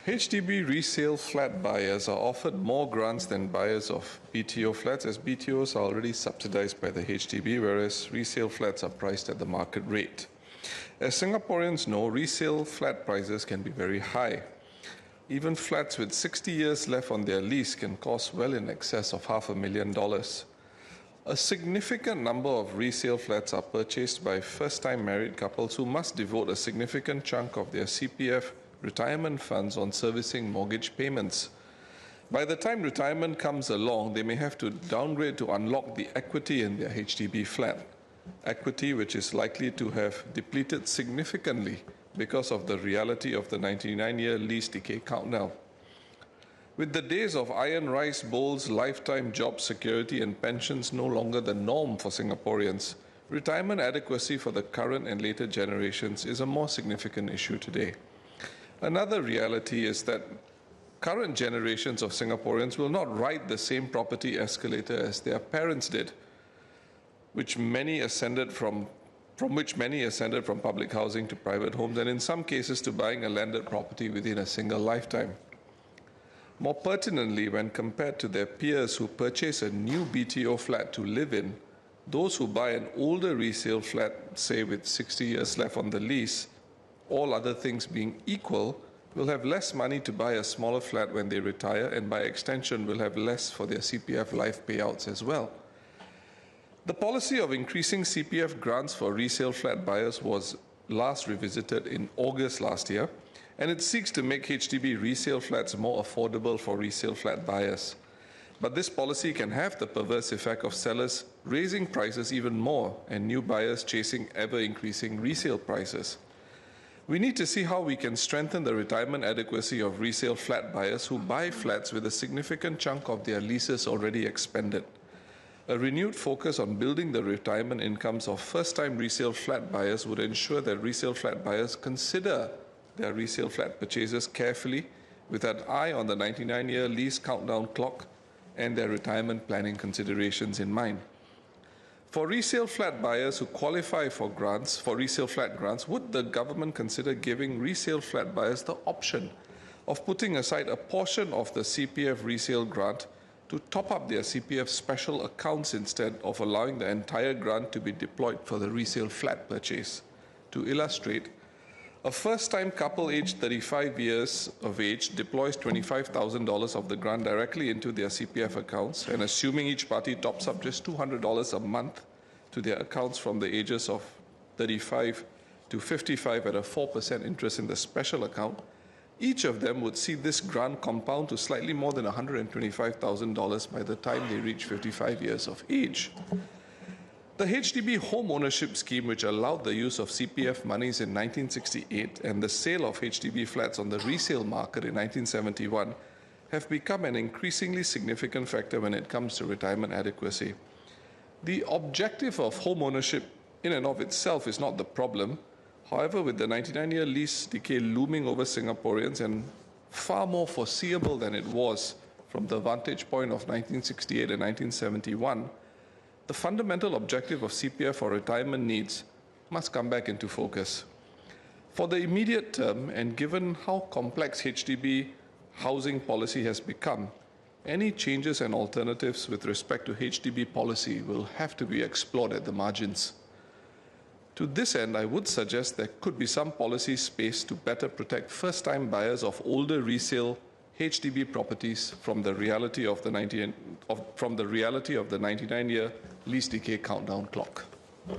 HDB resale flat buyers are offered more grants than buyers of BTO flats, as BTOs are already subsidized by the HDB, whereas resale flats are priced at the market rate. As Singaporeans know, resale flat prices can be very high. Even flats with 60 years left on their lease can cost well in excess of $500,000. A significant number of resale flats are purchased by first-time married couples who must devote a significant chunk of their CPF retirement funds on servicing mortgage payments. By the time retirement comes along, they may have to downgrade to unlock the equity in their HDB flat, equity which is likely to have depleted significantly because of the reality of the 99-year lease decay countdown. With the days of iron rice bowls, lifetime job security and pensions no longer the norm for Singaporeans, retirement adequacy for the current and later generations is a more significant issue today. Another reality is that current generations of Singaporeans will not ride the same property escalator as their parents did, which many ascended from public housing to private homes, and in some cases to buying a landed property within a single lifetime. More pertinently, when compared to their peers who purchase a new BTO flat to live in, those who buy an older resale flat, say with 60 years left on the lease, all other things being equal, will have less money to buy a smaller flat when they retire, and by extension will have less for their CPF life payouts as well. The policy of increasing CPF grants for resale flat buyers was last revisited in August last year, and it seeks to make HDB resale flats more affordable for resale flat buyers. But this policy can have the perverse effect of sellers raising prices even more and new buyers chasing ever-increasing resale prices. We need to see how we can strengthen the retirement adequacy of resale flat buyers who buy flats with a significant chunk of their leases already expended. A renewed focus on building the retirement incomes of first-time resale flat buyers would ensure that resale flat buyers consider their resale flat purchases carefully with an eye on the 99-year lease countdown clock and their retirement planning considerations in mind. For resale flat buyers who qualify for resale flat grants, would the government consider giving resale flat buyers the option of putting aside a portion of the CPF resale grant to top up their CPF Special Accounts instead of allowing the entire grant to be deployed for the resale flat purchase? To illustrate, a first-time couple aged 35 years of age deploys $25,000 of the grant directly into their CPF accounts, and assuming each party tops up just $200 a month to their accounts from the ages of 35 to 55 at a 4% interest in the special account, each of them would see this grant compound to slightly more than $125,000 by the time they reach 55 years of age. The HDB home ownership scheme, which allowed the use of CPF monies in 1968 and the sale of HDB flats on the resale market in 1971, have become an increasingly significant factor when it comes to retirement adequacy. The objective of home ownership in and of itself is not the problem. However, with the 99-year lease decay looming over Singaporeans and far more foreseeable than it was from the vantage point of 1968 and 1971, the fundamental objective of CPF for retirement needs must come back into focus. For the immediate term, and given how complex HDB housing policy has become, any changes and alternatives with respect to HDB policy will have to be explored at the margins. To this end, I would suggest there could be some policy space to better protect first-time buyers of older resale HDB properties from the reality of the 99-year lease decay countdown clock.